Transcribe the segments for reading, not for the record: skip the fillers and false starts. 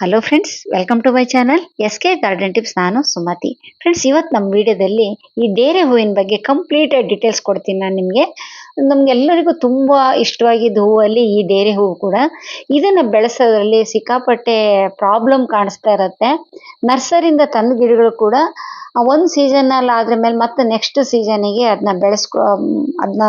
Hello friends, welcome to my channel S K garden tips. ನಾನು Sumathi. Friends, ಇವತ್ತು ನಮ್ಮ ವಿಡಿಯೋದಲ್ಲಿ ಈ ಡೇರೆ ಹೂವಿನ ಬಗ್ಗೆ ಕಂಪ್ಲೀಟ್ ಡೀಟೇಲ್ಸ್ ಕೊಡ್ತೀನಿ ನಾನು ನಿಮಗೆ. ನಮ್ಗೆಲ್ಲರಿಗೂ ತುಂಬ ಇಷ್ಟವಾಗಿದ್ದ ಹೂವಲ್ಲಿ ಈ ಡೇರೆ ಹೂವು ಕೂಡ. ಇದನ್ನು ಬೆಳೆಸೋದ್ರಲ್ಲಿ ಸಿಕ್ಕಾಪಟ್ಟೆ ಪ್ರಾಬ್ಲಮ್ ಕಾಣಿಸ್ತಾ ಇರುತ್ತೆ. ನರ್ಸರಿಯಿಂದ ತಂದ ಗಿಡಗಳು ಕೂಡ ಒಂದು ಸೀಸನಲ್ಲಿ ಆದ್ರ ಮೇಲೆ ಮತ್ತೆ ನೆಕ್ಸ್ಟ್ ಸೀಸನಿಗೆ ಅದನ್ನ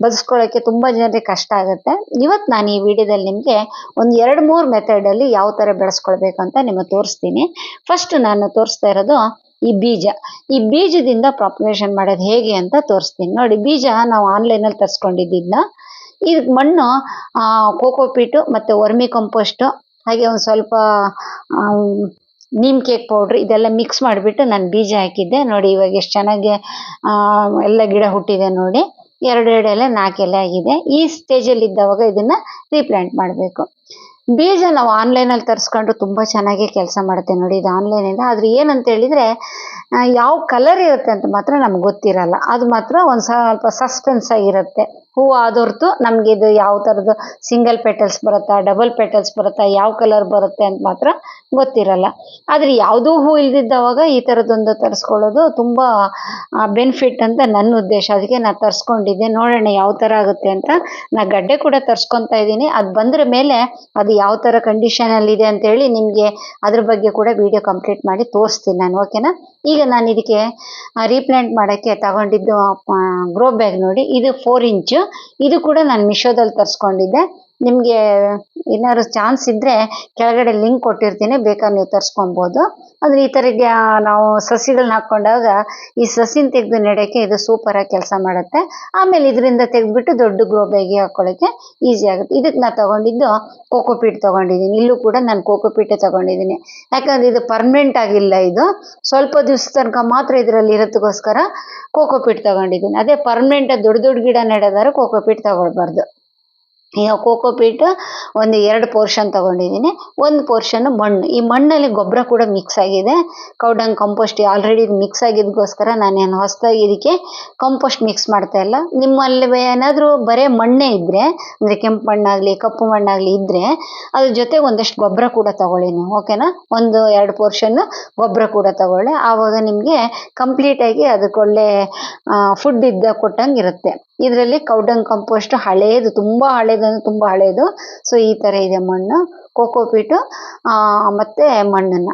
ಬದುಸ್ಕೊಳ್ಳೋಕ್ಕೆ ತುಂಬ ಜನರಿಗೆ ಕಷ್ಟ ಆಗುತ್ತೆ. ಇವತ್ತು ನಾನು ಈ ವಿಡಿಯೋದಲ್ಲಿ ನಿಮಗೆ ಒಂದು 2-3 ಮೆಥಡಲ್ಲಿ ಯಾವ ಥರ ಬೆಳೆಸ್ಕೊಳ್ಬೇಕು ಅಂತ ನಿಮಗೆ ತೋರಿಸ್ತೀನಿ. ಫಸ್ಟ್ ನಾನು ತೋರಿಸ್ತಾ ಇರೋದು ಈ ಬೀಜದಿಂದ ಪ್ರಾಪಗೇಷನ್ ಮಾಡೋದು ಹೇಗೆ ಅಂತ ತೋರಿಸ್ತೀನಿ. ನೋಡಿ, ಬೀಜ ನಾವು ಆನ್ಲೈನಲ್ಲಿ ತರಿಸ್ಕೊಂಡಿದ್ದನ್ನ ಇದಕ್ಕೆ ಮಣ್ಣು, ಕೋಕೋಪೀಟು ಮತ್ತು ವರ್ಮಿ ಕಂಪೋಸ್ಟು, ಹಾಗೆ ಒಂದು ಸ್ವಲ್ಪ ನೀಮ್ ಕೇಕ್ ಪೌಡ್ರ್ ಇದೆಲ್ಲ ಮಿಕ್ಸ್ ಮಾಡಿಬಿಟ್ಟು ನಾನು ಬೀಜ ಹಾಕಿದ್ದೆ. ನೋಡಿ, ಇವಾಗ ಎಷ್ಟು ಚೆನ್ನಾಗಿ ಎಲ್ಲ ಗಿಡ ಹುಟ್ಟಿದೆ ನೋಡಿ. 2 ಎಲೆ 4 ಎಲೆ ಆಗಿದೆ. ಈ ಸ್ಟೇಜಲ್ಲಿ ಇದ್ದವಾಗ ಇದನ್ನ ರೀಪ್ಲಾಂಟ್ ಮಾಡಬೇಕು. ಬೀಜ ನಾವು ಆನ್ಲೈನಲ್ಲಿ ತರಿಸ್ಕೊಂಡ್ರು ತುಂಬ ಚೆನ್ನಾಗಿ ಕೆಲಸ ಮಾಡುತ್ತೆ ನೋಡಿ. ಇದು ಆನ್ಲೈನಿಂದ. ಆದ್ರೆ ಏನಂತ ಹೇಳಿದ್ರೆ ಯಾವ ಕಲರ್ ಇರುತ್ತೆ ಅಂತ ಮಾತ್ರ ನಮ್ಗೆ ಗೊತ್ತಿರಲ್ಲ. ಅದು ಮಾತ್ರ ಒಂದು ಸ್ವಲ್ಪ ಸಸ್ಪೆನ್ಸ್ ಆಗಿರುತ್ತೆ. ಹೂವು ಆದೊರ್ತು ನಮ್ಗೆ ಇದು ಯಾವ ಥರದ್ದು ಸಿಂಗಲ್ ಪೆಟಲ್ಸ್ ಬರುತ್ತಾ, ಡಬಲ್ ಪೆಟಲ್ಸ್ ಬರುತ್ತಾ, ಯಾವ ಕಲರ್ ಬರುತ್ತೆ ಅಂತ ಮಾತ್ರ ಗೊತ್ತಿರಲ್ಲ. ಆದರೆ ಯಾವುದೂ ಹೂ ಇಲ್ದಿದ್ದವಾಗ ಈ ಥರದ್ದೊಂದು ತರಿಸ್ಕೊಳ್ಳೋದು ತುಂಬ ಬೆನಿಫಿಟ್ ಅಂತ ನನ್ನ ಉದ್ದೇಶ. ಅದಕ್ಕೆ ನಾನು ತರಿಸ್ಕೊಂಡಿದ್ದೆ. ನೋಡೋಣ ಯಾವ ಥರ ಆಗುತ್ತೆ ಅಂತ. ನಾನು ಗಡ್ಡೆ ಕೂಡ ತರಿಸ್ಕೊತಾ ಇದ್ದೀನಿ. ಅದು ಬಂದ್ರ ಮೇಲೆ ಅದು ಯಾವ ಥರ ಕಂಡೀಷನಲ್ಲಿದೆ ಅಂತೇಳಿ ನಿಮಗೆ ಅದ್ರ ಬಗ್ಗೆ ಕೂಡ ವಿಡಿಯೋ ಕಂಪ್ಲೀಟ್ ಮಾಡಿ ತೋರಿಸ್ತೀನಿ ನಾನು. ಓಕೆನಾ? ಈಗ ನಾನು ಇದಕ್ಕೆ ರೀಪ್ಲಾಂಟ್ ಮಾಡೋಕ್ಕೆ ತಗೊಂಡಿದ್ದು ಗ್ರೋ ಬ್ಯಾಗ್ ನೋಡಿ. ಇದು 4 ಇಂಚು. ಇದು ಕೂಡ ನಾನು ಮಿಶೋದಲ್ಲಿ ತರಿಸ್ಕೊಂಡಿದ್ದೆ. ನಿಮಗೆ ಏನಾದ್ರು ಚಾನ್ಸ್ ಇದ್ದರೆ ಕೆಳಗಡೆ ಲಿಂಕ್ ಕೊಟ್ಟಿರ್ತೀನಿ, ಬೇಕಾದ್ರೆ ನೀವು ತರಿಸ್ಕೊಬೋದು. ಅಂದರೆ ಈ ಥರ ನಾವು ಸಸಿಗಳನ್ನ ಹಾಕ್ಕೊಂಡಾಗ ಈ ಸಸಿನ ತೆಗೆದು ನೆಡೋಕ್ಕೆ ಇದು ಸೂಪರಾಗಿ ಕೆಲಸ ಮಾಡುತ್ತೆ. ಆಮೇಲೆ ಇದರಿಂದ ತೆಗೆದ್ಬಿಟ್ಟು ದೊಡ್ಡ ಗ್ರೋ ಬ್ಯಾಗಿಗೆ ಹಾಕ್ಕೊಳ್ಳೋಕ್ಕೆ ಈಸಿ ಆಗುತ್ತೆ. ಇದಕ್ಕೆ ನಾನು ತಗೊಂಡಿದ್ದು ಕೋಕೋಪೀಟ್ ತಗೊಂಡಿದ್ದೀನಿ. ಇಲ್ಲೂ ಕೂಡ ನಾನು ಕೋಕೋಪೀಟೇ ತಗೊಂಡಿದ್ದೀನಿ. ಯಾಕಂದರೆ ಇದು ಪರ್ಮನೆಂಟ್ ಆಗಿಲ್ಲ. ಇದು ಸ್ವಲ್ಪ ದಿವಸ ತನಕ ಮಾತ್ರ ಇದರಲ್ಲಿ ಇರೋದಕ್ಕೋಸ್ಕರ ಕೋಕೋಪೀಟ್ ತಗೊಂಡಿದ್ದೀನಿ. ಅದೇ ಪರ್ಮನೆಂಟ್ ದೊಡ್ಡ ದೊಡ್ಡ ಗಿಡ ನೆಡೋದಾದ್ರೆ ಕೋಕೋಪೀಟ್ ತಗೊಳ್ಬಾರ್ದು. ಈಗ ಕೋಕೋಪೀಟ್ ಒಂದು 2 ಪೋರ್ಷನ್ ತಗೊಂಡಿದ್ದೀನಿ. ಒಂದು ಪೋರ್ಷನ್ ಮಣ್ಣು. ಈ ಮಣ್ಣಲ್ಲಿ ಗೊಬ್ಬರ ಕೂಡ ಮಿಕ್ಸ್ ಆಗಿದೆ. ಕೌಡಂಗ್ ಕಂಪೋಸ್ಟ್ ಆಲ್ರೆಡಿ ಮಿಕ್ಸ್ ಆಗಿದ್ದಕ್ಕೋಸ್ಕರ ನಾನೇನು ಹೊಸದಾಗಿ ಇದಕ್ಕೆ ಕಂಪೋಸ್ಟ್ ಮಿಕ್ಸ್ ಮಾಡ್ತಾ ಇಲ್ಲ. ನಿಮ್ಮಲ್ಲಿ ಏನಾದರೂ ಬರೀ ಮಣ್ಣೇ ಇದ್ದರೆ, ಅಂದರೆ ಕೆಂಪು ಮಣ್ಣಾಗಲಿ ಕಪ್ಪು ಮಣ್ಣಾಗಲಿ ಇದ್ದರೆ ಅದ್ರ ಜೊತೆ ಒಂದಷ್ಟು ಗೊಬ್ಬರ ಕೂಡ ತಗೊಳ್ಳಿ ನೀವು. ಓಕೆನಾ? 1-2 ಪೋರ್ಷನ್ ಗೊಬ್ಬರ ಕೂಡ ತಗೊಳ್ಳಿ. ಆವಾಗ ನಿಮಗೆ ಕಂಪ್ಲೀಟಾಗಿ ಅದಕ್ಕೆ ಒಳ್ಳೆ ಫುಡ್ ಕೊಟ್ಟಂಗೆ ಇರುತ್ತೆ. ಇದರಲ್ಲಿ ಕೌಡಂಗ್ ಕಂಪೋಸ್ಟ್ ಹಳೇದು, ತುಂಬ ಹಳೇದಂದ್ರೆ ತುಂಬ ಹಳೇದು. ಸೊ ಈ ಥರ ಇದೆ ಮಣ್ಣು, ಕೋಕೋಪೀಟು ಮತ್ತು ಮಣ್ಣನ್ನು.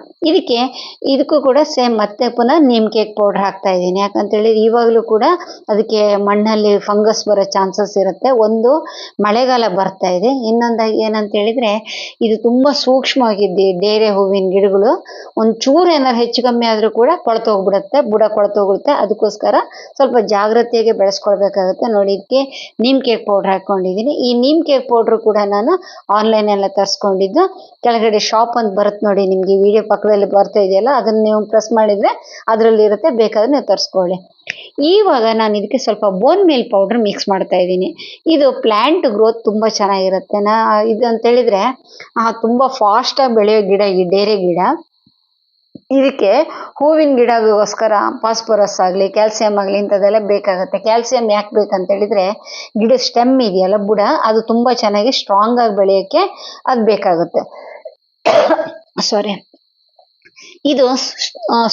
ಇದಕ್ಕೂ ಕೂಡ ಸೇಮ್ ಮತ್ತೆ ಪುನಃ ನೀಮ್ ಕೇಕ್ ಪೌಡ್ರ್ ಹಾಕ್ತಾ ಇದ್ದೀನಿ. ಯಾಕಂತೇಳಿ ಇವಾಗಲೂ ಕೂಡ ಅದಕ್ಕೆ ಮಣ್ಣಲ್ಲಿ ಫಂಗಸ್ ಬರೋ ಚಾನ್ಸಸ್ ಇರುತ್ತೆ. ಒಂದು ಮಳೆಗಾಲ ಬರ್ತಾ ಇದೆ, ಇನ್ನೊಂದಾಗಿ ಏನಂತ ಹೇಳಿದರೆ ಇದು ತುಂಬ ಸೂಕ್ಷ್ಮವಾಗಿದ್ದು ಡೇರೆ ಹೂವಿನ ಗಿಡಗಳು. ಒಂದು ಚೂರು ಏನಾದ್ರು ಹೆಚ್ಚು ಕಮ್ಮಿ ಆದರೂ ಕೂಡ ಕೊಳ್ತೋಗ್ಬಿಡುತ್ತೆ, ಬುಡ ಕೊಳ್ತೋಗುತ್ತೆ. ಅದಕ್ಕೋಸ್ಕರ ಸ್ವಲ್ಪ ಜಾಗ್ರತೆಯಾಗಿ ಬೆಳೆಸ್ಕೊಳ್ಬೇಕಾಗುತ್ತೆ. ನೋಡಿ, ಇದಕ್ಕೆ ನೀಮ್ ಕೇಕ್ ಪೌಡ್ರ್ ಹಾಕ್ಕೊಂಡಿದ್ದೀನಿ. ಈ ನೀಮ್ ಕೇಕ್ ಪೌಡ್ರು ಕೂಡ ನಾನು ಆನ್ಲೈನೆಲ್ಲ ತರಿಸ್ಕೊಂಡಿದ್ದು. ಕೆಳಗಡೆ ಶಾಪ್ ಅಂತ ಬರುತ್ತೆ ನೋಡಿ, ನಿಮಗೆ ವಿಡಿಯೋ ಪಕ್ಕದಲ್ಲಿ ಬರ್ತಾ ಇದೆಯಲ್ಲ, ಅದನ್ನು ನೀವು ಪ್ರೆಸ್ ಮಾಡಿದರೆ ಅದರಲ್ಲಿ ಇರುತ್ತೆ, ಬೇಕಾದ್ರೆ ನೀವು ತರಿಸ್ಕೊಳ್ಳಿ. ಇವಾಗ ನಾನು ಇದಕ್ಕೆ ಸ್ವಲ್ಪ ಬೋನ್ ಮೀಲ್ ಪೌಡ್ರ್ ಮಿಕ್ಸ್ ಮಾಡ್ತಾ ಇದ್ದೀನಿ. ಇದು ಪ್ಲ್ಯಾಂಟ್ ಗ್ರೋತ್ ತುಂಬ ಚೆನ್ನಾಗಿರುತ್ತೆ. ಇದು ಅಂತೇಳಿದರೆ ತುಂಬ ಫಾಸ್ಟಾಗಿ ಬೆಳೆಯೋ ಗಿಡ ಈ ಡೇರೆ ಗಿಡ. ಇದಕ್ಕೆ ಹೂವಿನ ಗಿಡಗೋಸ್ಕರ ಫಾಸ್ಫರಸ್ ಆಗಲಿ ಕ್ಯಾಲ್ಸಿಯಂ ಆಗಲಿ ಇಂಥದ್ದೆಲ್ಲ ಬೇಕಾಗುತ್ತೆ. ಕ್ಯಾಲ್ಸಿಯಂ ಯಾಕೆ ಬೇಕಂತೇಳಿದರೆ ಗಿಡ ಸ್ಟೆಮ್ ಇದೆಯಲ್ಲ, ಬುಡ, ಅದು ತುಂಬ ಚೆನ್ನಾಗಿ ಸ್ಟ್ರಾಂಗ್ ಆಗಿ ಬೆಳೆಯೋಕ್ಕೆ ಅದು ಬೇಕಾಗುತ್ತೆ. ಸಾರಿ. ಇದು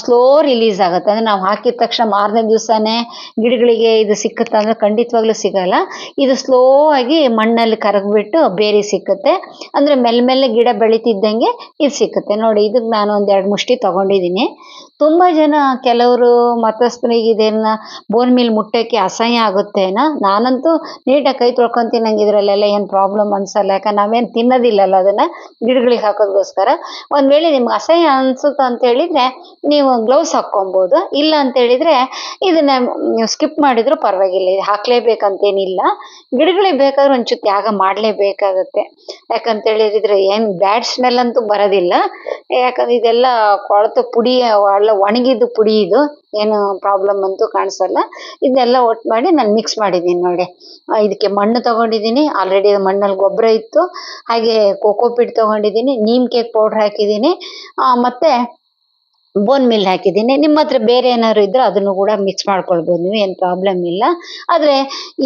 ಸ್ಲೋ ರಿಲೀಸ್ ಆಗುತ್ತೆ. ಅಂದರೆ ನಾವು ಹಾಕಿದ ತಕ್ಷಣ ಮಾರನೇ ದಿವಸನೇ ಗಿಡಗಳಿಗೆ ಇದು ಸಿಕ್ಕುತ್ತೆ ಅಂದರೆ ಖಂಡಿತವಾಗ್ಲೂ ಸಿಗಲ್ಲ. ಇದು ಸ್ಲೋ ಆಗಿ ಮಣ್ಣಲ್ಲಿ ಕರಗಿಬಿಟ್ಟು ಬೇರೆ ಸಿಕ್ಕುತ್ತೆ. ಅಂದರೆ ಮೆಲ್ಲ ಗಿಡ ಬೆಳೀತಿದ್ದಂಗೆ ಇದು ಸಿಕ್ಕುತ್ತೆ. ನೋಡಿ, ಇದಕ್ಕೆ ನಾನು 1-2 ಮುಷ್ಟಿ ತೊಗೊಂಡಿದ್ದೀನಿ. ತುಂಬ ಜನ ಕೆಲವರು ಮತಸ್ಥರಿಗೆ ಇದನ್ನು ಬೋನ್ ಮೀಲ್ ಮುಟ್ಟೋಕ್ಕೆ ಅಸಹ್ಯ ಆಗುತ್ತೇನೋ. ನಾನಂತೂ ನೀಟಾಗಿ ಕೈ ತೊಳ್ಕೊತೀನಿ, ನಂಗೆ ಇದರಲ್ಲೆಲ್ಲ ಏನು ಪ್ರಾಬ್ಲಮ್ ಅನಿಸಲ್ಲ. ಯಾಕಂದ್ರೆ ನಾವೇನು ತಿನ್ನೋದಿಲ್ಲಲ್ಲ ಅದನ್ನು, ಗಿಡಗಳಿಗೆ ಹಾಕೋದಕ್ಕೋಸ್ಕರ. ಒಂದು ವೇಳೆ ನಿಮ್ಗೆ ಅಸಹ್ಯ ಅನಿಸುತ್ತೆ ಅಂತ ಹೇಳಿದರೆ ನೀವು ಗ್ಲೌಸ್ ಹಾಕ್ಕೊಬೋದು. ಇಲ್ಲ ಅಂತ ಹೇಳಿದರೆ ಇದನ್ನ ನೀವು ಸ್ಕಿಪ್ ಮಾಡಿದ್ರು ಪರವಾಗಿಲ್ಲ. ಇದು ಹಾಕ್ಲೇಬೇಕಂತೇನಿಲ್ಲ. ಗಿಡಗಳಿಗೆ ಬೇಕಾದ್ರೆ ಒಂಚೂರು ತ್ಯಾಗ ಮಾಡಲೇಬೇಕಾಗುತ್ತೆ. ಯಾಕಂತೇಳಿದ್ರೆ ಏನು ಬ್ಯಾಡ್ ಸ್ಮೆಲ್ ಅಂತೂ ಬರೋದಿಲ್ಲ. ಯಾಕಂದ್ರೆ ಇದೆಲ್ಲ ಕೊಳೆತು ಪುಡಿ, ಎಲ್ಲ ಒಣಗಿದ್ದು ಪುಡಿ, ಇದು ಏನು ಪ್ರಾಬ್ಲಮ್ ಅಂತೂ ಕಾಣಿಸಲ್ಲ. ಇದನ್ನೆಲ್ಲ ಒಟ್ಟು ಮಾಡಿ ನಾನು ಮಿಕ್ಸ್ ಮಾಡಿದ್ದೀನಿ ನೋಡಿ. ಇದಕ್ಕೆ ಮಣ್ಣು ತೊಗೊಂಡಿದ್ದೀನಿ. ಆಲ್ರೆಡಿ ಮಣ್ಣಲ್ಲಿ ಗೊಬ್ಬರ ಇತ್ತು. ಹಾಗೆ ಕೋಕೋಪೀಟ್ ತೊಗೊಂಡಿದ್ದೀನಿ. ನೀಮ್ ಕೇಕ್ ಪೌಡ್ರ್ ಹಾಕಿದ್ದೀನಿ. ಮತ್ತು ಬೋನ್ ಮಿಲ್ ಹಾಕಿದ್ದೀನಿ. ನಿಮ್ಮ ಹತ್ರ ಬೇರೆ ಏನಾದ್ರು ಇದ್ರೆ ಅದನ್ನು ಕೂಡ ಮಿಕ್ಸ್ ಮಾಡ್ಕೊಳ್ಬೋದು ನೀವು, ಏನು ಪ್ರಾಬ್ಲಮ್ ಇಲ್ಲ. ಆದರೆ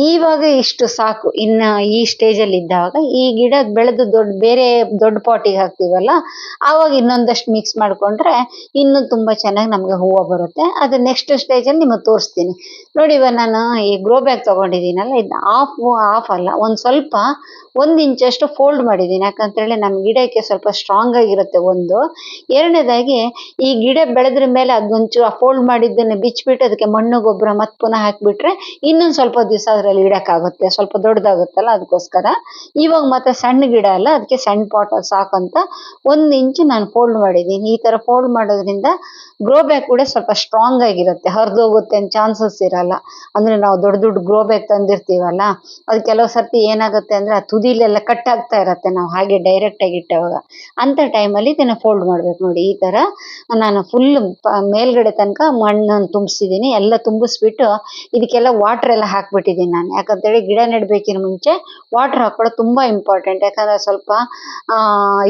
ಇವಾಗ ಇಷ್ಟು ಸಾಕು. ಇನ್ನು ಈ ಸ್ಟೇಜಲ್ಲಿ ಇದ್ದಾಗ ಈ ಗಿಡ ಬೆಳೆದು ಬೇರೆ ದೊಡ್ಡ ಪಾಟಿಗೆ ಹಾಕ್ತೀವಲ್ಲ, ಆವಾಗ ಇನ್ನೊಂದಷ್ಟು ಮಿಕ್ಸ್ ಮಾಡಿಕೊಂಡ್ರೆ ಇನ್ನೂ ತುಂಬ ಚೆನ್ನಾಗಿ ನಮಗೆ ಹೂವು ಬರುತ್ತೆ. ಅದು ನೆಕ್ಸ್ಟ್ ಸ್ಟೇಜಲ್ಲಿ ನಿಮಗೆ ತೋರಿಸ್ತೀನಿ. ನೋಡಿ, ಇವಾಗ ನಾನು ಈ ಗ್ರೋ ಬ್ಯಾಗ್ ತೊಗೊಂಡಿದ್ದೀನಲ್ಲ, ಇದು ಆಫ್ ಅಲ್ಲ, ಒಂದು ಸ್ವಲ್ಪ 1 ಇಂಚಷ್ಟು ಫೋಲ್ಡ್ ಮಾಡಿದ್ದೀನಿ. ಯಾಕಂತೇಳಿ ನಮ್ಮ ಗಿಡಕ್ಕೆ ಸ್ವಲ್ಪ ಸ್ಟ್ರಾಂಗ್ ಆಗಿರುತ್ತೆ ಒಂದು. ಎರಡನೇದಾಗಿ ಈ ಗಿಡ ಬೆಳೆದ್ರ ಮೇಲೆ ಅದೊಂಚೂರು ಫೋಲ್ಡ್ ಮಾಡಿದ್ದನ್ನು ಬಿಚ್ಚಿಬಿಟ್ಟು ಅದಕ್ಕೆ ಮಣ್ಣು ಗೊಬ್ಬರ ಮತ್ತೆ ಪುನಃ ಹಾಕಿಬಿಟ್ರೆ ಇನ್ನೊಂದು ಸ್ವಲ್ಪ ದಿವಸ ಅದರಲ್ಲಿ ಇಡೋಕ್ಕಾಗುತ್ತೆ, ಸ್ವಲ್ಪ ದೊಡ್ಡದಾಗುತ್ತಲ್ಲ ಅದಕ್ಕೋಸ್ಕರ. ಇವಾಗ ಮತ್ತೆ ಸಣ್ಣ ಗಿಡ ಅಲ್ಲ, ಅದಕ್ಕೆ ಸಣ್ಣ ಪಾಟ್ ಸಾಕಂತ 1 ಇಂಚು ನಾನು ಫೋಲ್ಡ್ ಮಾಡಿದ್ದೀನಿ. ಈ ಥರ ಫೋಲ್ಡ್ ಮಾಡೋದ್ರಿಂದ ಗ್ರೋ ಬ್ಯಾಗ್ ಕೂಡ ಸ್ವಲ್ಪ ಸ್ಟ್ರಾಂಗ್ ಆಗಿರುತ್ತೆ, ಹರಿದೋಗುತ್ತೆ ಅಂತ ಚಾನ್ಸಸ್ ಇರಲ್ಲ. ಅಂದರೆ ನಾವು ದೊಡ್ಡ ದೊಡ್ಡ ಗ್ರೋ ಬ್ಯಾಗ್ ತಂದಿರ್ತೀವಲ್ಲ, ಅದು ಕೆಲವು ಸರ್ತಿ ಏನಾಗುತ್ತೆ ಅಂದರೆ ಆ ತುದಿಲೆಲ್ಲ ಕಟ್ ಆಗ್ತಾ ಇರುತ್ತೆ ನಾವು ಹಾಗೆ ಡೈರೆಕ್ಟಾಗಿ ಇಟ್ಟವಾಗ. ಅಂಥ ಟೈಮಲ್ಲಿ ಇದನ್ನು ಫೋಲ್ಡ್ ಮಾಡಬೇಕು. ನೋಡಿ, ಈ ಥರ ನಾನು ಫುಲ್ ಮೇಲ್ಗಡೆ ತನಕ ಮಣ್ಣನ್ನು ತುಂಬಿಸಿದ್ದೀನಿ. ಎಲ್ಲ ತುಂಬಿಸ್ಬಿಟ್ಟು ಇದಕ್ಕೆಲ್ಲ ವಾಟರ್ ಎಲ್ಲ ಹಾಕ್ಬಿಟ್ಟಿದ್ದೀನಿ ನಾನು. ಯಾಕಂತೇಳಿ ಗಿಡ ನೆಡಬೇಕಿನ ಮುಂಚೆ ವಾಟರ್ ಹಾಕೊಳ್ಳೋದು ತುಂಬ ಇಂಪಾರ್ಟೆಂಟ್. ಯಾಕಂದರೆ ಸ್ವಲ್ಪ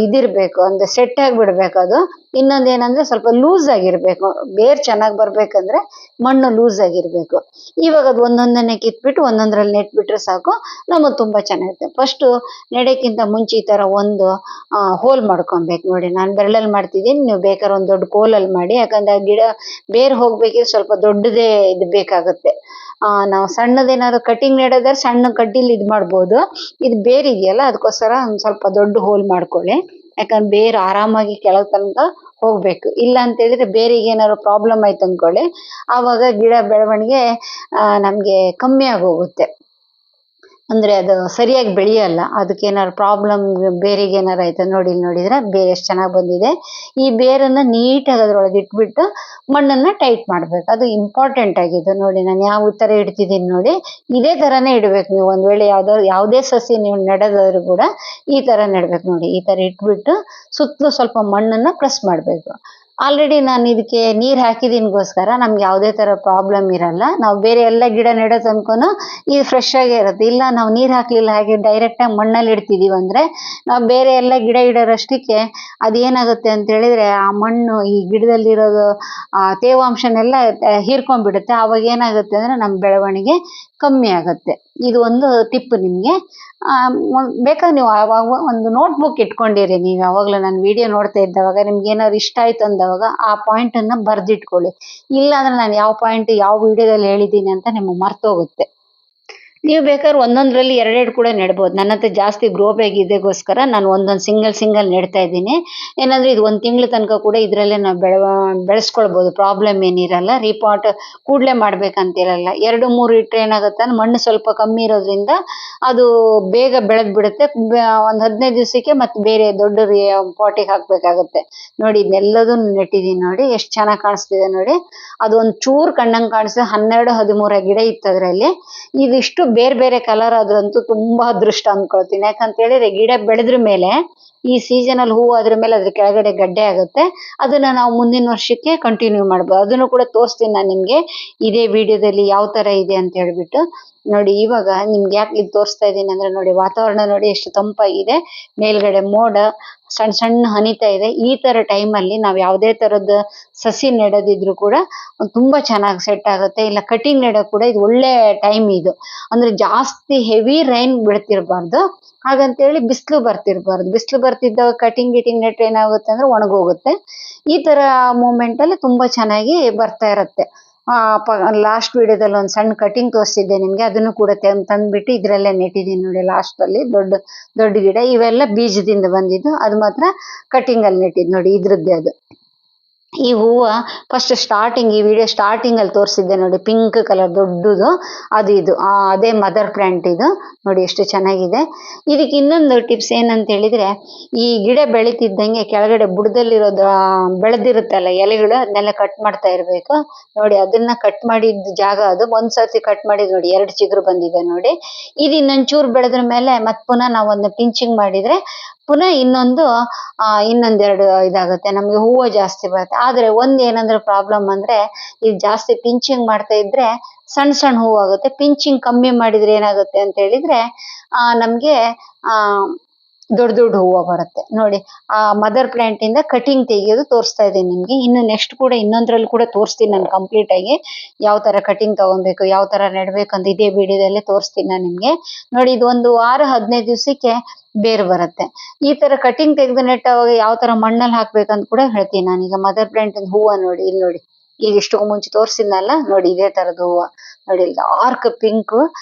ಇದಿರಬೇಕು, ಅಂದರೆ ಸೆಟ್ ಆಗಿಬಿಡ್ಬೇಕು ಅದು. ಇನ್ನೊಂದು ಏನಂದರೆ ಸ್ವಲ್ಪ ಲೂಸ್ ಆಗಿರಬೇಕು, ಬೇರು ಚೆನ್ನಾಗಿ ಬರಬೇಕಂದ್ರೆ ಮಣ್ಣು ಲೂಸ್ ಆಗಿರಬೇಕು. ಇವಾಗ ಅದು ಒಂದೊಂದನ್ನೇ ಕಿತ್ಬಿಟ್ಟು ಒಂದೊಂದರಲ್ಲಿ ನೆಟ್ಬಿಟ್ರೆ ಸಾಕು, ನಮಗೆ ತುಂಬ ಚೆನ್ನಾಗಿರುತ್ತೆ. ಫಸ್ಟು ನೆಡೋಕ್ಕಿಂತ ಮುಂಚೆ ಈ ಥರ ಒಂದು ಹೋಲ್ ಮಾಡ್ಕೊಬೇಕು. ನೋಡಿ, ನಾನು ಬೆರಳಲ್ಲಿ ಮಾಡ್ತಿದ್ದೀನಿ, ನೀವು ಬೇಕಾದ್ರೆ ಒಂದು ದೊಡ್ಡ ಕೋಲಲ್ಲಿ ಮಾಡಿ. ಯಾಕಂದರೆ ಆ ಗಿಡ ಬೇರೆ ಹೋಗ್ಬೇಕಿದ್ರೆ ಸ್ವಲ್ಪ ದೊಡ್ಡದೇ ಇದು ಬೇಕಾಗುತ್ತೆ. ನಾವು ಸಣ್ಣದೇನಾದ್ರು ಕಟಿಂಗ್ ನೆಡೋದಾದ್ರೆ ಸಣ್ಣ ಕಡ್ಡಿಲಿ ಇದು ಮಾಡ್ಬೋದು. ಇದು ಬೇರೆ ಇದೆಯಲ್ಲ, ಅದಕ್ಕೋಸ್ಕರ ಒಂದು ಸ್ವಲ್ಪ ದೊಡ್ಡ ಹೋಲ್ ಮಾಡ್ಕೊಳ್ಳಿ. ಯಾಕಂದ್ರೆ ಬೇರು ಆರಾಮಾಗಿ ಕೆಳಗೆ ತನಕ ಹೋಗ್ಬೇಕು. ಇಲ್ಲ ಅಂತ ಹೇಳಿದ್ರೆ ಬೇರಿಗೆ ಏನಾದ್ರು ಪ್ರಾಬ್ಲಮ್ ಆಯ್ತು ಅಂದ್ಕೊಳ್ಳಿ, ಆವಾಗ ಗಿಡ ಬೆಳವಣಿಗೆ ನಮಗೆ ಕಮ್ಮಿ ಆಗೋಗುತ್ತೆ. ಅಂದರೆ ಅದು ಸರಿಯಾಗಿ ಬೆಳೆಯಲ್ಲ. ಅದಕ್ಕೇನಾದ್ರು ಪ್ರಾಬ್ಲಮ್ ಬೇರಿಗೆ ಏನಾರು ಆಯ್ತು. ನೋಡಿ, ಇಲ್ಲಿ ನೋಡಿದ್ರೆ ಬೇರು ಎಷ್ಟು ಚೆನ್ನಾಗಿ ಬಂದಿದೆ. ಈ ಬೇರನ್ನು ನೀಟಾಗಿ ಅದರೊಳಗೆ ಇಟ್ಬಿಟ್ಟು ಮಣ್ಣನ್ನು ಟೈಟ್ ಮಾಡಬೇಕು, ಅದು ಇಂಪಾರ್ಟೆಂಟ್ ಆಗಿದೆ. ನೋಡಿ, ನಾನು ಯಾವ ಥರ ಇಡ್ತಿದ್ದೀನಿ ನೋಡಿ, ಇದೇ ಥರನೇ ಇಡಬೇಕು ನೀವು. ಒಂದು ವೇಳೆ ಯಾವುದೇ ಸಸಿ ನೀವು ನೆಡೋದಾದ್ರೂ ಕೂಡ ಈ ಥರ ನೆಡಬೇಕು. ನೋಡಿ, ಈ ಥರ ಇಟ್ಬಿಟ್ಟು ಸುತ್ತಲೂ ಸ್ವಲ್ಪ ಮಣ್ಣನ್ನು ಪ್ರೆಸ್ ಮಾಡಬೇಕು. ಆಲ್ರೆಡಿ ನಾನು ಇದಕ್ಕೆ ನೀರು ಹಾಕಿದ್ದೀನಿಗೋಸ್ಕರ ನಮ್ಗೆ ಯಾವುದೇ ಥರ ಪ್ರಾಬ್ಲಮ್ ಇರಲ್ಲ. ನಾವು ಬೇರೆ ಎಲ್ಲ ಗಿಡ ನೆಡೋ ತನಕನೂ ಇದು ಫ್ರೆಶ್ ಆಗೇ ಇರುತ್ತೆ. ಇಲ್ಲ ನಾವು ನೀರು ಹಾಕಲಿಲ್ಲ, ಹಾಗೆ ಡೈರೆಕ್ಟಾಗಿ ಮಣ್ಣಲ್ಲಿ ಇಡ್ತಿದ್ದೀವಿ ಅಂದರೆ ನಾವು ಬೇರೆ ಎಲ್ಲ ಗಿಡ ಇಡೋರಷ್ಟಕ್ಕೆ ಅದೇನಾಗುತ್ತೆ ಅಂತ ಹೇಳಿದರೆ ಆ ಮಣ್ಣು ಈ ಗಿಡದಲ್ಲಿರೋದು ತೇವಾಂಶನೆಲ್ಲ ಹೀರ್ಕೊಂಡ್ಬಿಡುತ್ತೆ. ಆವಾಗ ಏನಾಗುತ್ತೆ ಅಂದರೆ ನಮ್ಮ ಬೆಳವಣಿಗೆ ಕಮ್ಮಿ ಆಗುತ್ತೆ. ಇದು ಒಂದು ಟಿಪ್ ನಿಮಗೆ. ಬೇಕಾದ್ರೆ ನೀವು ಆವಾಗ ಒಂದು ನೋಟ್ಬುಕ್ ಇಟ್ಕೊಂಡಿರಿ. ನೀವು ಯಾವಾಗಲೂ ನಾನು ವಿಡಿಯೋ ನೋಡ್ತಾ ಇದ್ದವಾಗ ನಿಮ್ಗೆ ಏನಾದ್ರು ಇಷ್ಟ ಆಯ್ತು ಅಂದವಾಗ ಆ ಪಾಯಿಂಟನ್ನು ಬರೆದಿಟ್ಕೊಳ್ಳಿ. ಇಲ್ಲಾಂದ್ರೆ ನಾನು ಯಾವ ಪಾಯಿಂಟ್ ಯಾವ ವಿಡಿಯೋದಲ್ಲಿ ಹೇಳಿದ್ದೀನಿ ಅಂತ ನಿಮಗೆ ಮರ್ತೋಗುತ್ತೆ. ನೀವು ಬೇಕಾದ್ರೆ ಒಂದೊಂದರಲ್ಲಿ ಎರಡೆರಡು ಕೂಡ ನೆಡ್ಬೋದು. ನನ್ನ ಹತ್ರ ಜಾಸ್ತಿ ಗ್ರೋ ಬ್ಯಾಗ್ ಇದೆಗೋಸ್ಕರ ನಾನು ಒಂದೊಂದು ಸಿಂಗಲ್ ನೆಡ್ತಾ ಇದ್ದೀನಿ. ಏನಂದರೆ ಇದು 1 ತಿಂಗಳ ತನಕ ಕೂಡ ಇದರಲ್ಲೇ ನಾವು ಬೆಳೆಸ್ಕೊಳ್ಬೋದು, ಪ್ರಾಬ್ಲಮ್ ಏನಿರಲ್ಲ. ರೀಪಾಟ್ ಕೂಡಲೇ ಮಾಡ್ಬೇಕಂತಿರಲ್ಲ. 2-3 ಇಟ್ಟರೆ ಏನಾಗುತ್ತೆ ಅಂದ್ರೆ ಮಣ್ಣು ಸ್ವಲ್ಪ ಕಮ್ಮಿ ಇರೋದ್ರಿಂದ ಅದು ಬೇಗ ಬೆಳೆದು ಬಿಡುತ್ತೆ. ಒಂದು 15 ದಿವಸಕ್ಕೆ ಮತ್ತೆ ಬೇರೆ ದೊಡ್ಡ ಪಾಟಿಗೆ ಹಾಕಬೇಕಾಗುತ್ತೆ. ನೋಡಿ, ಇದನ್ನೆಲ್ಲದೂ ನೆಟ್ಟಿದ್ದೀನಿ. ನೋಡಿ ಎಷ್ಟು ಚೆನ್ನಾಗಿ ಕಾಣಿಸ್ತಿದೆ ನೋಡಿ. ಅದು ಒಂದು ಚೂರು ಕಣ್ಣಂಗೆ ಕಾಣಿಸ್ತದೆ. 12-13 ಗಿಡ ಇತ್ತು ಅದರಲ್ಲಿ. ಇದಿಷ್ಟು ಬೇರೆ ಬೇರೆ ಕಲರ್ ಆದ್ರಂತೂ ತುಂಬಾ ಅದೃಷ್ಟ ಅನ್ಕೊಳ್ತೀನಿ. ಯಾಕಂತ ಹೇಳಿದ್ರೆ ಗಿಡ ಬೆಳೆದ್ರ ಮೇಲೆ ಈ ಸೀಸನಲ್ಲಿ ಹೂವು ಅದ್ರ ಮೇಲೆ ಅದ್ರ ಕೆಳಗಡೆ ಗಡ್ಡೆ ಆಗುತ್ತೆ. ಅದನ್ನ ನಾವು ಮುಂದಿನ ವರ್ಷಕ್ಕೆ ಕಂಟಿನ್ಯೂ ಮಾಡ್ಬೋದು. ಅದನ್ನು ಕೂಡ ತೋರಿಸ್ತೀನಿ ನಾನು ನಿಮ್ಗೆ ಇದೇ ವಿಡಿಯೋದಲ್ಲಿ ಯಾವ ತರ ಇದೆ ಅಂತ ಹೇಳ್ಬಿಟ್ಟು. ನೋಡಿ, ಇವಾಗ ನಿಮ್ಗೆ ಯಾಕೆ ಇದು ತೋರಿಸ್ತಾ ಇದ್ದೀನಿ ಅಂದ್ರೆ ನೋಡಿ, ವಾತಾವರಣ ನೋಡಿ ಎಷ್ಟು ತಂಪಾಗಿದೆ, ಮೇಲ್ಗಡೆ ಮೋಡ ಸಣ್ಣ ಸಣ್ಣ ಹನಿತಾ ಇದೆ. ಈ ತರ ಟೈಮಲ್ಲಿ ನಾವು ಯಾವುದೇ ತರದ ಸಸಿ ನೆಡೋದಿದ್ರು ಕೂಡ ತುಂಬಾ ಚೆನ್ನಾಗಿ ಸೆಟ್ ಆಗುತ್ತೆ. ಇಲ್ಲ ಕಟಿಂಗ್ ನೆಡೋ ಕೂಡ ಇದು ಒಳ್ಳೆ ಟೈಮ್ ಇದು. ಅಂದ್ರೆ ಜಾಸ್ತಿ ಹೆವಿ ರೈನ್ ಬೀಳ್ತಿರ್ಬಾರ್ದು, ಹಾಗಂತೇಳಿ ಬಿಸಿಲು ಬರ್ತಿರ್ಬಾರ್ದು. ಬಿಸಿಲು ಬರ್ತಿದ್ದಾಗ ಕಟಿಂಗ್ ನೆಟ್ರೆ ಏನಾಗುತ್ತೆ ಅಂದ್ರೆ ಒಣಗೋಗುತ್ತೆ. ಈ ತರ ಮೂಮೆಂಟ್ ಅಲ್ಲಿ ತುಂಬಾ ಚೆನ್ನಾಗಿ ಬರ್ತಾ ಇರುತ್ತೆ. ಲಾಸ್ಟ್ ವಿಡಿಯೋದಲ್ಲಿ ಒಂದು ಸಣ್ಣ ಕಟಿಂಗ್ ತೋರಿಸಿದ್ದೆ ನಿಮ್ಗೆ, ಅದನ್ನು ಕೂಡ ತಂದ್ಬಿಟ್ಟು ಇದ್ರಲ್ಲೇ ನೆಟ್ಟಿದ್ದೀನಿ ನೋಡಿ. ಲಾಸ್ಟ್ ಅಲ್ಲಿ ದೊಡ್ಡ ದೊಡ್ಡ ಗಿಡ ಇವೆಲ್ಲ ಬೀಜದಿಂದ ಬಂದಿದ್ದು, ಅದು ಮಾತ್ರ ಕಟಿಂಗ್ ಅಲ್ಲಿ ನೆಟ್ಟಿದ್ದು ನೋಡಿ, ಇದ್ರದ್ದೇ ಅದು. ಈ ಹೂವು ಫಸ್ಟ್ ಸ್ಟಾರ್ಟಿಂಗ್, ಈ ವಿಡಿಯೋ ಸ್ಟಾರ್ಟಿಂಗ್ ಅಲ್ಲಿ ತೋರಿಸಿದ್ದೆ ನೋಡಿ, ಪಿಂಕ್ ಕಲರ್ ದೊಡ್ಡದು, ಅದು ಇದು ಅದೇ ಮದರ್ ಪ್ಲಾಂಟ್. ಇದು ನೋಡಿ ಎಷ್ಟು ಚೆನ್ನಾಗಿದೆ. ಇದಕ್ಕೆ ಇನ್ನೊಂದು ಟಿಪ್ಸ್ ಏನಂತ ಹೇಳಿದ್ರೆ, ಈ ಗಿಡ ಬೆಳೀತಿದ್ದಂಗೆ ಕೆಳಗಡೆ ಬುಡದಲ್ಲಿರೋದು ಬೆಳೆದಿರುತ್ತಲ್ಲ ಎಲೆಗಳು, ಅದನ್ನೆಲ್ಲ ಕಟ್ ಮಾಡ್ತಾ ಇರಬೇಕು. ನೋಡಿ, ಅದನ್ನ ಕಟ್ ಮಾಡಿದ ಜಾಗ ಅದು. ಒಂದ್ಸರ್ತಿ ಕಟ್ ಮಾಡಿದ್ ನೋಡಿ 2 ಚಿಗುರು ಬಂದಿದೆ ನೋಡಿ. ಇದು ಇನ್ನೊಂಚೂರು ಬೆಳೆದ್ರ ಮೇಲೆ ಮತ್ತೆ ಪುನಃ ನಾವು ಅದನ್ನ ಪಿಂಚಿಂಗ್ ಮಾಡಿದ್ರೆ ಪುನಃ ಇನ್ನೊಂದೆರಡು ಇದಾಗುತ್ತೆ, ನಮ್ಗೆ ಹೂವು ಜಾಸ್ತಿ ಬರುತ್ತೆ. ಆದ್ರೆ ಏನಂದ್ರೆ ಪ್ರಾಬ್ಲಮ್ ಅಂದ್ರೆ, ಇದು ಜಾಸ್ತಿ ಪಿಂಚಿಂಗ್ ಮಾಡ್ತಾ ಇದ್ರೆ ಸಣ್ಣ ಸಣ್ಣ ಹೂವು ಆಗುತ್ತೆ. ಪಿಂಚಿಂಗ್ ಕಮ್ಮಿ ಮಾಡಿದ್ರೆ ಏನಾಗುತ್ತೆ ಅಂತ ಹೇಳಿದ್ರೆ ನಮ್ಗೆ ದೊಡ್ಡ ದೊಡ್ಡ ಹೂವು ಬರುತ್ತೆ ನೋಡಿ. ಆ ಮದರ್ ಪ್ಲಾಂಟ್ ಇಂದ ಕಟಿಂಗ್ ತೆಗೆಯೋದು ತೋರಿಸ್ತಾ ಇದ್ದೀನಿ ನಿಮ್ಗೆ. ಇನ್ನು ನೆಕ್ಸ್ಟ್ ಕೂಡ ಇನ್ನೊಂದ್ರಲ್ಲಿ ಕೂಡ ತೋರಿಸ್ತೀನಿ ನಾನು ಕಂಪ್ಲೀಟ್ ಆಗಿ ಯಾವ ತರ ಕಟಿಂಗ್ ತಗೊಬೇಕು, ಯಾವ ತರ ನೆಡ್ಬೇಕು ಅಂತ ಇದೇ ವಿಡಿಯೋದಲ್ಲೇ ತೋರಿಸ್ತೀನಿ ನಾನು ನಿಮ್ಗೆ. ನೋಡಿ ಇದು ಒಂದು ವಾರ 15 ದಿವಸಕ್ಕೆ ಬೇರ್ ಬರುತ್ತೆ. ಈ ತರ ಕಟಿಂಗ್ ತೆಗೆದು ನೆಟ್ಟಾಗ ಯಾವ ತರ ಮಣ್ಣಲ್ಲಿ ಹಾಕ್ಬೇಕಂತ ಕೂಡ ಹೇಳ್ತೀನಿ ನಾನೀಗ. ಮದರ್ ಪ್ಲಾಂಟ್ ಹೂವ ನೋಡಿ ಇಲ್ಲಿ ನೋಡಿ, ಈಗ ಇಷ್ಟು ಮುಂಚೆ ತೋರಿಸಿದ್ನಲ್ಲ ನೋಡಿ, ಇದೇ ತರದ ಹೂವ ನೋಡಿ, ಡಾರ್ಕ್ ಪಿಂಕ್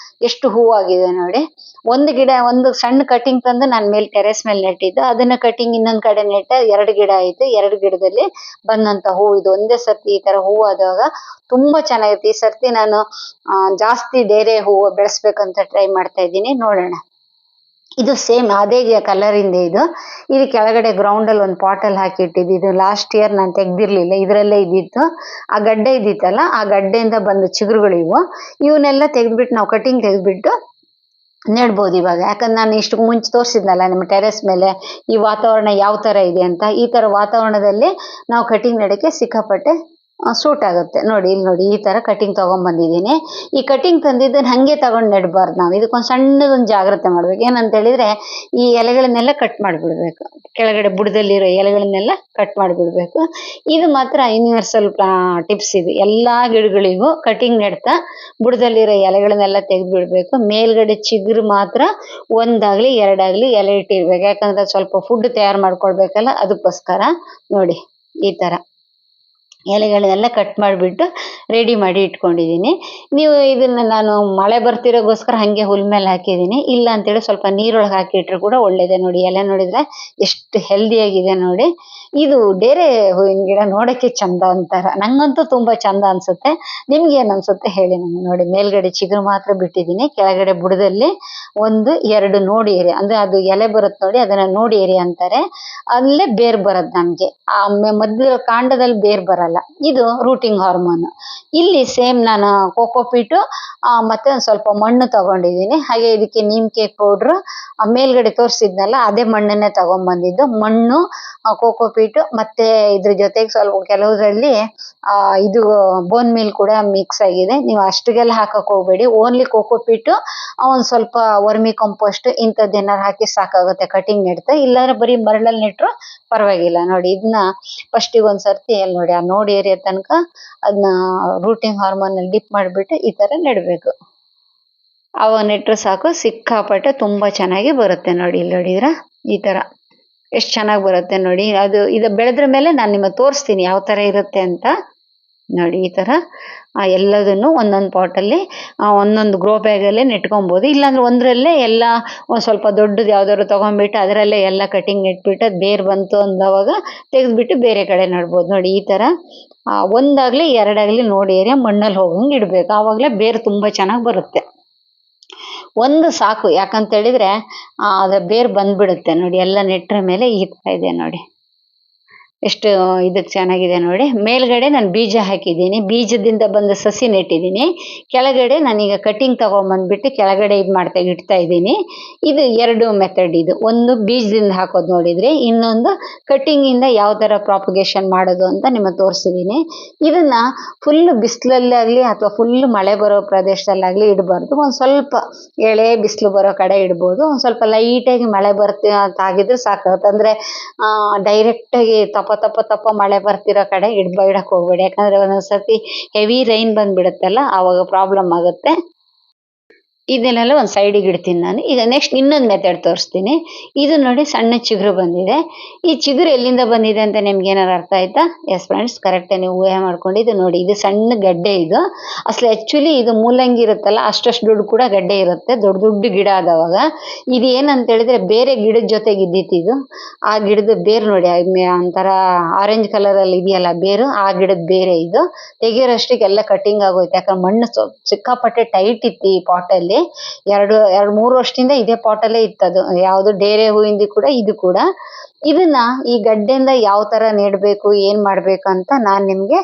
ಎಷ್ಟು ಹೂವಾಗಿದೆ ನೋಡಿ. ಒಂದು ಗಿಡ, ಒಂದು ಸಣ್ಣ ಕಟಿಂಗ್ ತಂದು ನಾನು ಮೇಲೆ ಟೆರೆಸ್ ಮೇಲೆ ನೆಟ್ಟಿದ್ದು, ಅದನ್ನ ಕಟಿಂಗ್ ಇನ್ನೊಂದ್ ಕಡೆ ನೆಟ್ಟ 2 ಗಿಡ ಆಯ್ತು. 2 ಗಿಡದಲ್ಲಿ ಬಂದಂತ ಹೂವು ಇದು. ಒಂದೇ ಸರ್ತಿ ಈ ತರ ಹೂವು ಆದಾಗ ತುಂಬಾ ಚೆನ್ನಾಗಿರುತ್ತೆ. ಈ ಸರ್ತಿ ನಾನು ಜಾಸ್ತಿ ಡೇರೆ ಹೂವು ಬೆಳೆಸ್ಬೇಕಂತ ಟ್ರೈ ಮಾಡ್ತಾ ಇದ್ದೀನಿ, ನೋಡೋಣ. ಇದು ಸೇಮ್ ಅದೇ ಕಲರ್ ಇಂದ ಇದು ಕೆಳಗಡೆ ಗ್ರೌಂಡ್ ಅಲ್ಲಿ ಒಂದು ಪಾಟ್ ಅಲ್ಲಿ ಹಾಕಿ ಇಟ್ಟಿದ್ದು. ಇದು ಲಾಸ್ಟ್ ಇಯರ್ ನಾನು ತೆಗ್ದಿರ್ಲಿಲ್ಲ, ಇದ್ರಲ್ಲೇ ಇದ್ದಿತ್ತು. ಆ ಗಡ್ಡೆ ಇದ್ದಿತ್ತಲ್ಲ, ಆ ಗಡ್ಡೆಯಿಂದ ಬಂದ ಚಿಗುರುಗಳು ಇವನ್ನೆಲ್ಲ ತೆಗೆದ್ಬಿಟ್ಟು ನಾವು ಕಟಿಂಗ್ ತೆಗೆದ್ಬಿಟ್ಟು ನೆಡ್ಬೋದು ಇವಾಗ. ಯಾಕಂದ್ರೆ ನಾನು ಇಷ್ಟು ಮುಂಚೆ ತೋರಿಸಿದ್ನಲ್ಲ ನಿಮ್ಮ ಟೆರೆಸ್ ಮೇಲೆ ಈ ವಾತಾವರಣ ಯಾವ ತರ ಇದೆ ಅಂತ. ಈ ತರ ವಾತಾವರಣದಲ್ಲಿ ನಾವು ಕಟಿಂಗ್ ನೆಡಕ್ಕೆ ಸಿಕ್ಕಾಪಟ್ಟೆ ಸೂಟ್ ಆಗುತ್ತೆ. ನೋಡಿ ಇಲ್ಲಿ ನೋಡಿ, ಈ ತರ ಕಟಿಂಗ್ ತಗೊಂಡ್ ಬಂದಿದ್ದೀನಿ. ಈ ಕಟಿಂಗ್ ತಂದಿದ್ದನ್ನ ಹಂಗೆ ತಗೊಂಡ್ ನೆಡ್ಬಾರ್ದು ನಾವು. ಇದಕ್ಕೊಂದು ಸಣ್ಣದೊಂದು ಜಾಗ್ರತೆ ಮಾಡ್ಬೇಕು. ಏನಂತ ಹೇಳಿದ್ರೆ ಈ ಎಲೆಗಳನ್ನೆಲ್ಲ ಕಟ್ ಮಾಡಿಬಿಡ್ಬೇಕು, ಕೆಳಗಡೆ ಬುಡದಲ್ಲಿರೋ ಎಲೆಗಳನ್ನೆಲ್ಲ ಕಟ್ ಮಾಡಿಬಿಡ್ಬೇಕು. ಇದು ಮಾತ್ರ ಯೂನಿವರ್ಸಲ್ ಟಿಪ್ಸ್ ಇದು. ಎಲ್ಲಾ ಗಿಡಗಳಿಗೂ ಕಟಿಂಗ್ ನೆಡ್ತಾ ಬುಡದಲ್ಲಿರೋ ಎಲೆಗಳನ್ನೆಲ್ಲ ತೆಗೆದು ಬಿಡ್ಬೇಕು. ಮೇಲ್ಗಡೆ ಚಿಗುರು ಮಾತ್ರ ಒಂದಾಗ್ಲಿ ಎರಡಾಗ್ಲಿ ಎಲೆ ಇಟ್ಟಿರ್ಬೇಕು. ಯಾಕಂದ್ರೆ ಸ್ವಲ್ಪ ಫುಡ್ ತಯಾರು ಮಾಡ್ಕೊಳ್ಬೇಕಲ್ಲ, ಅದಕ್ಕೋಸ್ಕರ ನೋಡಿ ಈ ತರ ಎಲೆಗಳನ್ನೆಲ್ಲ ಕಟ್ ಮಾಡಿಬಿಟ್ಟು ರೆಡಿ ಮಾಡಿ ಇಟ್ಕೊಂಡಿದ್ದೀನಿ. ನೀವು ಇದನ್ನ ನಾನು ಮಳೆ ಬರ್ತಿರೋಗೋಸ್ಕರ ಹಂಗೆ ಹುಲ್ ಮೇಲೆ ಹಾಕಿದ್ದೀನಿ. ಇಲ್ಲ ಅಂತೇಳಿ ಸ್ವಲ್ಪ ನೀರೊಳಗೆ ಹಾಕಿಟ್ರೆ ಕೂಡ ಒಳ್ಳೇದೇ. ನೋಡಿ ಎಲೆ ನೋಡಿದ್ರೆ ಎಷ್ಟು ಹೆಲ್ದಿ ಆಗಿದೆ ನೋಡಿ. ಇದು ಡೇರೆ ಹೂವಿನ ಗಿಡ ನೋಡಕ್ಕೆ ಚಂದ ಅಂತಾರ, ನಂಗಂತೂ ತುಂಬಾ ಚಂದ ಅನ್ಸುತ್ತೆ. ನಿಮ್ಗೆ ಏನ್ ಅನ್ಸುತ್ತೆ ಹೇಳಿ ನಂಗೆ. ನೋಡಿ ಮೇಲ್ಗಡೆ ಚಿಗುರು ಮಾತ್ರ ಬಿಟ್ಟಿದ್ದೀನಿ, ಕೆಳಗಡೆ ಬುಡದಲ್ಲಿ 1-2 ನೋಡಿ ಏರಿಯಾ, ಅಂದ್ರೆ ಅದು ಎಲೆ ಬರುತ್ತೆ ನೋಡಿ, ಅದನ್ನ ನೋಡಿ ಏರಿಯಾ ಅಂತಾರೆ. ಅಲ್ಲೇ ಬೇರ್ ಬರದ್ ನಮ್ಗೆ. ಆ ಮಧ್ಯ ಕಾಂಡದಲ್ಲಿ ಬೇರ್ ಬರಲ್ಲ. ಇದು ರೂಟಿಂಗ್ ಹಾರ್ಮೋನ್. ಇಲ್ಲಿ ಸೇಮ್ ನಾನು ಕೋಕೋಪೀಟ್ ಮತ್ತೆ ಒಂದ್ ಸ್ವಲ್ಪ ಮಣ್ಣು ತಗೊಂಡಿದ್ದೀನಿ. ಹಾಗೆ ಇದಕ್ಕೆ ನೀಮ್ ಕೇಕ್ ಪೌಡ್ರ್ ಮೇಲ್ಗಡೆ ತೋರಿಸಿದ್ನಲ್ಲ ಅದೇ ಮಣ್ಣನ್ನೇ ತಗೊಂಡ್ ಬಂದಿದ್ದು. ಮಣ್ಣು, ಕೋಕೋಪೀಟ್ ಮತ್ತೆ ಇದ್ರ ಜೊತೆಗೆ ಸ್ವಲ್ಪ ಕೆಲವುದ್ರಲ್ಲಿ ಇದು ಬೋನ್ ಮೀಲ್ ಕೂಡ ಮಿಕ್ಸ್ ಆಗಿದೆ. ನೀವು ಅಷ್ಟಿಗೆಲ್ಲ ಹಾಕಕ್ ಹೋಗ್ಬೇಡಿ. ಓನ್ಲಿ ಕೋಕೋಪೀಟ್, ಒಂದ್ ಸ್ವಲ್ಪ ವರ್ಮಿ ಕಂಪೋಸ್ಟ್ ಇಂಥದ್ದೇನಾರು ಹಾಕಿ ಸಾಕಾಗುತ್ತೆ ಕಟಿಂಗ್ ನೆಡ್ತಾ. ಇಲ್ಲಾಂದ್ರೆ ಬರೀ ಮರಳಲ್ಲಿ ನೆಟ್ರು ಪರವಾಗಿಲ್ಲ. ನೋಡಿ ಇದನ್ನ ಫಸ್ಟಿಗೆ ಒಂದ್ಸರ್ತಿ ಎಲ್ಲಿ ನೋಡಿ ಆ ನೋಡಿ ಏರಿಯಾ ತನಕ ಅದನ್ನ ರೂಟಿಂಗ್ ಹಾರ್ಮೋನ್ ಅಲ್ಲಿ ಡಿಪ್ ಮಾಡಿಬಿಟ್ಟು ಈ ತರ ನೆಡ್ಬೇಕು. ಅವ ನೆಟ್ರೆ ಸಾಕು, ಸಿಕ್ಕಾಪಟ್ಟೆ ತುಂಬಾ ಚೆನ್ನಾಗಿ ಬರುತ್ತೆ. ನೋಡಿ ಇಲ್ಲಿ ನೋಡಿದ್ರ ಈ ತರ ಎಷ್ಟು ಚೆನ್ನಾಗಿ ಬರುತ್ತೆ ನೋಡಿ. ಇದು ಬೆಳೆದ್ರ ಮೇಲೆ ನಾನು ನಿಮಗೆ ತೋರಿಸ್ತೀನಿ ಯಾವ ತರ ಇರುತ್ತೆ ಅಂತ. ನೋಡಿ ಈ ತರ ಎಲ್ಲದನ್ನು ಒಂದೊಂದು ಪಾಟಲ್ಲಿ ಒಂದೊಂದು ಗ್ರೋ ಬ್ಯಾಗಲ್ಲೇ ನೆಟ್ಕೊಬೋದು. ಇಲ್ಲಾಂದ್ರೆ ಒಂದ್ರಲ್ಲೇ ಎಲ್ಲ ಒಂದು ಸ್ವಲ್ಪ ದೊಡ್ಡದು ಯಾವ್ದಾದ್ರು ತಗೊಂಡ್ಬಿಟ್ಟು ಅದರಲ್ಲೇ ಎಲ್ಲ ಕಟಿಂಗ್ ನೆಟ್ಬಿಟ್ಟು ಅದು ಬೇರ್ ಬಂತು ಅಂದವಾಗ ತೆಗೆದ್ಬಿಟ್ಟು ಬೇರೆ ಕಡೆ ನಡ್ಬೋದು. ನೋಡಿ ಈ ತರ ಒಂದಾಗ್ಲಿ ಎರಡಾಗ್ಲಿ ನೋಡಿ ಏರಿಯಾ ಮಣ್ಣಲ್ಲಿ ಹೋಗಂಗೆ ಇಡ್ಬೇಕು. ಆವಾಗಲೇ ಬೇರು ತುಂಬಾ ಚೆನ್ನಾಗಿ ಬರುತ್ತೆ. ಒಂದು ಸಾಕು, ಯಾಕಂತ ಹೇಳಿದ್ರೆ ಅದ್ರ ಬೇರ್ ಬಂದ್ಬಿಡುತ್ತೆ. ನೋಡಿ ಎಲ್ಲ ನೆಟ್ರ ಮೇಲೆ ಈ ತರ ಇದೆ ನೋಡಿ, ಎಷ್ಟು ಇದಕ್ಕೆ ಚೆನ್ನಾಗಿದೆ ನೋಡಿ. ಮೇಲ್ಗಡೆ ನಾನು ಬೀಜ ಹಾಕಿದ್ದೀನಿ, ಬೀಜದಿಂದ ಬಂದ ಸಸಿ ನೆಟ್ಟಿದ್ದೀನಿ. ಕೆಳಗಡೆ ನಾನೀಗ ಕಟಿಂಗ್ ತಗೊಂಡ್ಬಂದ್ಬಿಟ್ಟು ಕೆಳಗಡೆ ಇಡ್ತಾ ಇದ್ದೀನಿ. ಇದು 2 ಮೆಥಡ್. ಇದು ಒಂದು ಬೀಜದಿಂದ ಹಾಕೋದು ನೋಡಿದ್ರೆ, ಇನ್ನೊಂದು ಕಟಿಂಗ್ ಇಂದ ಯಾವ ತರ ಪ್ರಾಪಗೇಷನ್ ಮಾಡೋದು ಅಂತ ನಿಮಗೆ ತೋರಿಸಿದ್ದೀನಿ. ಇದನ್ನ ಫುಲ್ ಬಿಸಿಲಲ್ಲಾಗ್ಲಿ ಅಥವಾ ಫುಲ್ ಮಳೆ ಬರೋ ಪ್ರದೇಶದಲ್ಲಾಗ್ಲಿ ಇಡಬಾರ್ದು. ಒಂದ್ ಸ್ವಲ್ಪ ಎಳೆ ಬಿಸಿಲು ಬರೋ ಕಡೆ ಇಡ್ಬೋದು. ಒಂದ್ ಸ್ವಲ್ಪ ಲೈಟಾಗಿ ಮಳೆ ಆಗಿದ್ರೆ ಸಾಕಾಗುತ್ತೆ. ಅಂದ್ರೆ ಡೈರೆಕ್ಟ್ ಆಗಿ ತಪ್ಪ ಮಳೆ ಬರ್ತಿರೋ ಕಡೆ ಇಡಕ್ ಹೋಗ್ಬೇಡಿ. ಯಾಕಂದ್ರೆ ಒಂದೊಂದ್ಸತಿ ಹೆವಿ ರೈನ್ ಬಂದ್ಬಿಡುತ್ತಲ್ಲ, ಆವಾಗ ಪ್ರಾಬ್ಲಮ್ ಆಗುತ್ತೆ. ಇದನ್ನೆಲ್ಲ ಒಂದು ಸೈಡಿಗೆ ಇಡ್ತೀನಿ ನಾನು. ಈಗ ನೆಕ್ಸ್ಟ್ ಇನ್ನೊಂದು ಮೆಥಡ್ ತೋರಿಸ್ತೀನಿ. ಇದು ನೋಡಿ ಸಣ್ಣ ಚಿಗುರು ಬಂದಿದೆ. ಈ ಚಿಗುರು ಎಲ್ಲಿಂದ ಬಂದಿದೆ ಅಂತ ನಿಮ್ಗೆ ಏನಾರು ಅರ್ಥ ಆಯ್ತಾ? ಎಸ್ ಫ್ರೆಂಡ್ಸ್, ಕರೆಕ್ಟ್ ನೀವು ಊಹೆ ಮಾಡ್ಕೊಂಡಿದ್ದು. ನೋಡಿ ಇದು ಸಣ್ಣ ಗಡ್ಡೆ. ಇದು ಅಸಲು ಆಕ್ಚುಲಿ ಇದು ಮೂಲಂಗಿ ಇರುತ್ತಲ್ಲ ಅಷ್ಟು ದೊಡ್ಡ ಕೂಡ ಗಡ್ಡೆ ಇರುತ್ತೆ, ದೊಡ್ಡ ಗಿಡ ಆದವಾಗ. ಇದು ಏನಂತ ಹೇಳಿದ್ರೆ ಬೇರೆ ಗಿಡದ ಜೊತೆಗೆ ಇದ್ದಿತ್ತು ಇದು. ಆ ಗಿಡದ ಬೇರು ನೋಡಿ ಒಂಥರ ಆರೆಂಜ್ ಕಲರ್ ಅಲ್ಲಿ ಇದೆಯಲ್ಲ ಬೇರು, ಆ ಗಿಡದ ಬೇರೆ ಇದು. ತೆಗಿಯೋರಷ್ಟಿಗೆ ಎಲ್ಲ ಕಟಿಂಗ್ ಆಗೋಯ್ತು. ಯಾಕಂದ್ರೆ ಮಣ್ಣು ಸಿಕ್ಕಾಪಟ್ಟೆ ಟೈಟ್ ಇತ್ತು ಈ ಪಾಟಲ್ಲಿ. 2-3 ವರ್ಷದಿಂದ ಇದೇ ಪಾಟಲ್ಲೇ ಇತ್ತದು. ಯಾವ್ದು ಡೇರೆ ಹೂವಿಂದ ಕೂಡ ಇದು ಕೂಡ. ಇದನ್ನ ಈ ಗಡ್ಡೆಯಿಂದ ಯಾವ ತರ ನೆಡ್ಬೇಕು, ಏನ್ ಮಾಡ್ಬೇಕು ಅಂತ ನಾನ್ ನಿಮ್ಗೆ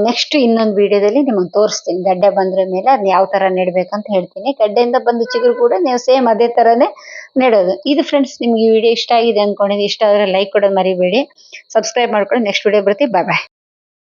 ನೆಕ್ಸ್ಟ್ ಇನ್ನೊಂದು ವಿಡಿಯೋದಲ್ಲಿ ನಿಮಗೆ ತೋರಿಸ್ತೀನಿ. ಗಡ್ಡೆ ಬಂದ್ರ ಮೇಲೆ ಅದ್ ಯಾವ ತರ ನೆಡ್ಬೇಕಂತ ಹೇಳ್ತೀನಿ. ಗಡ್ಡೆಯಿಂದ ಬಂದ ಚಿಗುರು ಕೂಡ ನೀವು ಸೇಮ್ ಅದೇ ತರನೇ ನೆಡೋದು. ಇದು ಫ್ರೆಂಡ್ಸ್, ನಿಮ್ಗೆ ಈ ವಿಡಿಯೋ ಇಷ್ಟ ಆಗಿದೆ ಅನ್ಕೊಂಡಿದ್ದೀನಿ. ಇಷ್ಟ ಆದ್ರೆ ಲೈಕ್ ಕೊಡೋದು ಮರಿಬೇಡಿ, ಸಬ್ಸ್ಕ್ರೈಬ್ ಮಾಡ್ಕೊಂಡು ನೆಕ್ಸ್ಟ್ ವಿಡಿಯೋ ಬರ್ತೀವಿ. ಬಾಯ್ ಬಾಯ್.